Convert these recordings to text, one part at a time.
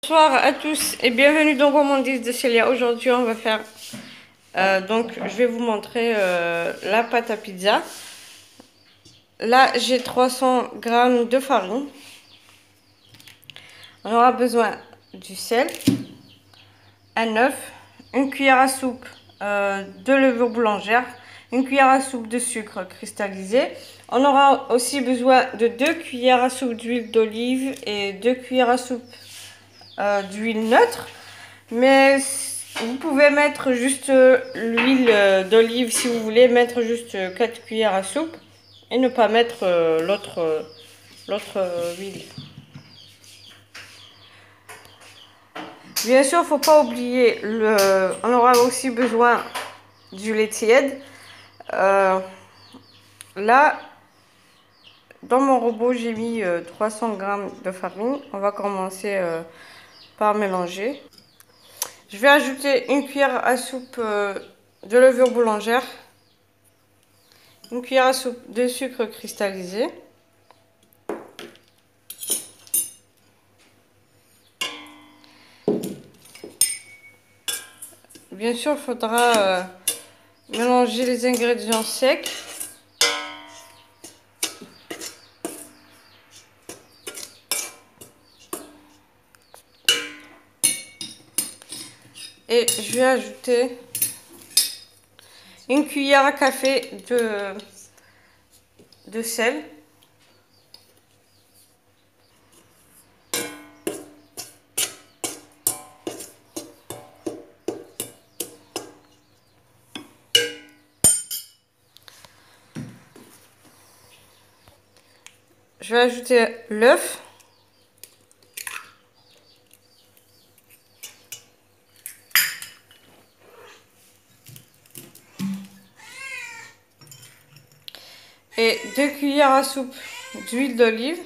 Bonsoir à tous et bienvenue dans Gourmandise de Célia. Aujourd'hui on va faire je vais vous montrer la pâte à pizza. Là j'ai 300 g de farine. On aura besoin du sel, un œuf, une cuillère à soupe de levure boulangère, une cuillère à soupe de sucre cristallisé. On aura aussi besoin de 2 cuillères à soupe d'huile d'olive et 2 cuillères à soupe d'huile neutre, mais vous pouvez mettre juste l'huile d'olive si vous voulez, mettre juste 4 cuillères à soupe et ne pas mettre l'autre huile. Bien sûr, faut pas oublier on aura aussi besoin du lait tiède. Là, dans mon robot, j'ai mis 300 g de farine. On va commencer par mélanger. Je vais ajouter une cuillère à soupe de levure boulangère, une cuillère à soupe de sucre cristallisé, bien sûr il faudra mélanger les ingrédients secs. Et je vais ajouter une cuillère à café de sel. Je vais ajouter l'œuf. Et 2 cuillères à soupe d'huile d'olive.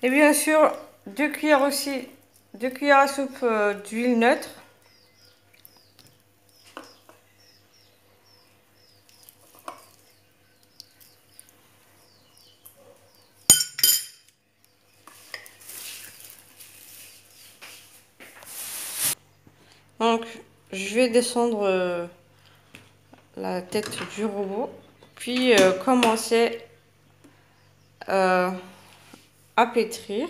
Et bien sûr, 2 cuillères à soupe d'huile neutre. Donc, je vais descendre la tête du robot, puis commencer à pétrir.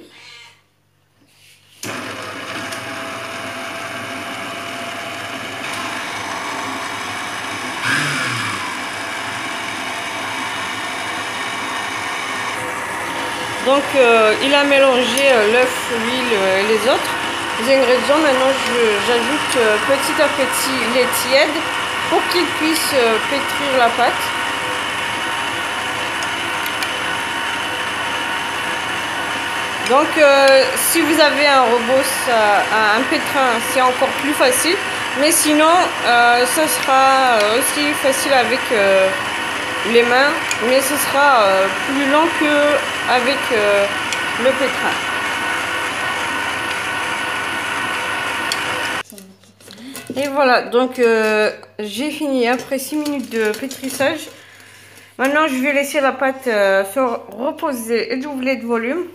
Donc il a mélangé l'œuf, l'huile et les autres ingrédients. Maintenant j'ajoute petit à petit les tièdes pour qu'il puisse pétrir la pâte. Donc si vous avez un robot, un pétrin, c'est encore plus facile. Mais sinon ça sera aussi facile avec les mains, mais ce sera plus lent qu'avec le pétrin. Et voilà, donc j'ai fini après 6 minutes de pétrissage. Maintenant je vais laisser la pâte se reposer et doubler de volume.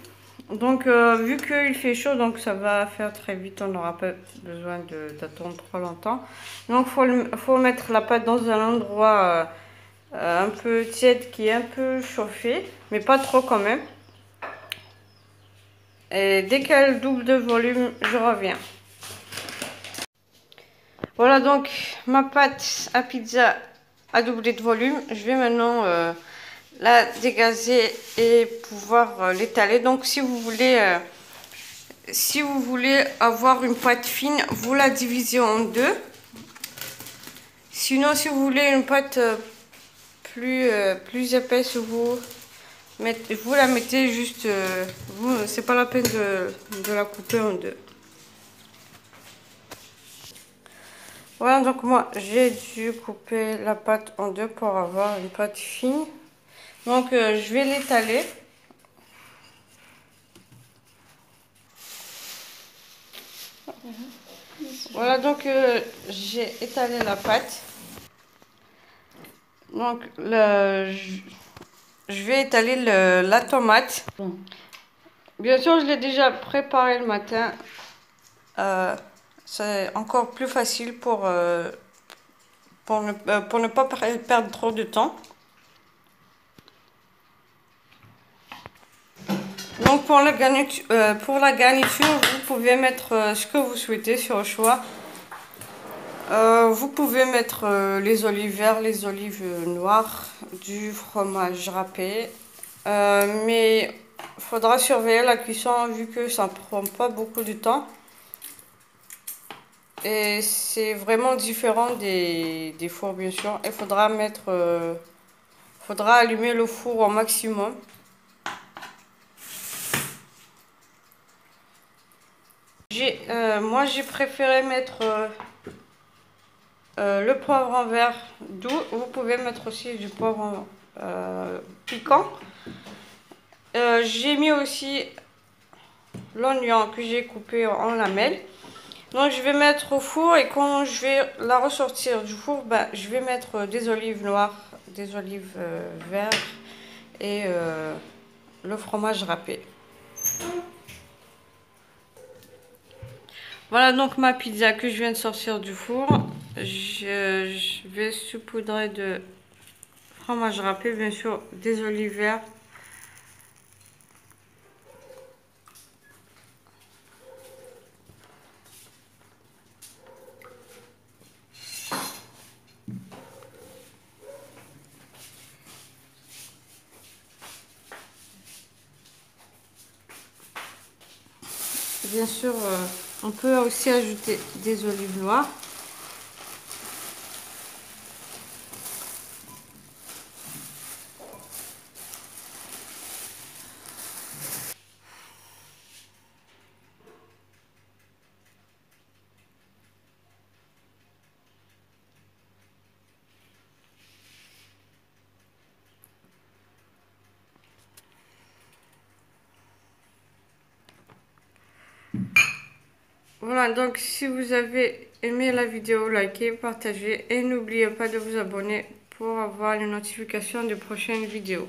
Donc vu qu'il fait chaud, donc ça va faire très vite, on n'aura pas besoin d'attendre trop longtemps. Donc faut mettre la pâte dans un endroit un peu tiède, qui est un peu chauffé, mais pas trop quand même. Et dès qu'elle double de volume, je reviens. Voilà, donc ma pâte à pizza a doublé de volume. Je vais maintenant la dégazer et pouvoir l'étaler. Donc si vous voulez avoir une pâte fine, vous la divisez en deux. Sinon, si vous voulez une pâte plus épaisse, vous la mettez juste, c'est pas la peine de la couper en deux. Voilà, donc moi j'ai dû couper la pâte en deux pour avoir une pâte fine. Donc je vais l'étaler. Voilà, donc j'ai étalé la pâte. Donc je vais étaler la tomate. Bon. Bien sûr, je l'ai déjà préparé le matin. C'est encore plus facile pour ne pas perdre trop de temps. Donc pour la garniture, vous pouvez mettre ce que vous souhaitez sur le choix. Vous pouvez mettre les olives vertes, les olives noires, du fromage râpé. Mais il faudra surveiller la cuisson vu que ça ne prend pas beaucoup de temps. Et c'est vraiment différent des fours, bien sûr. Il faudra allumer le four au maximum. Moi, j'ai préféré mettre le poivre vert doux. Vous pouvez mettre aussi du poivre piquant. J'ai mis aussi l'oignon que j'ai coupé en lamelles. Donc je vais mettre au four et quand je vais la ressortir du four, je vais mettre des olives noires, des olives vertes et le fromage râpé. Voilà donc ma pizza que je viens de sortir du four. Je vais saupoudrer de fromage râpé, bien sûr des olives vertes. Bien sûr, on peut aussi ajouter des olives noires. Voilà, donc si vous avez aimé la vidéo, likez, partagez et n'oubliez pas de vous abonner pour avoir les notifications de prochaines vidéos.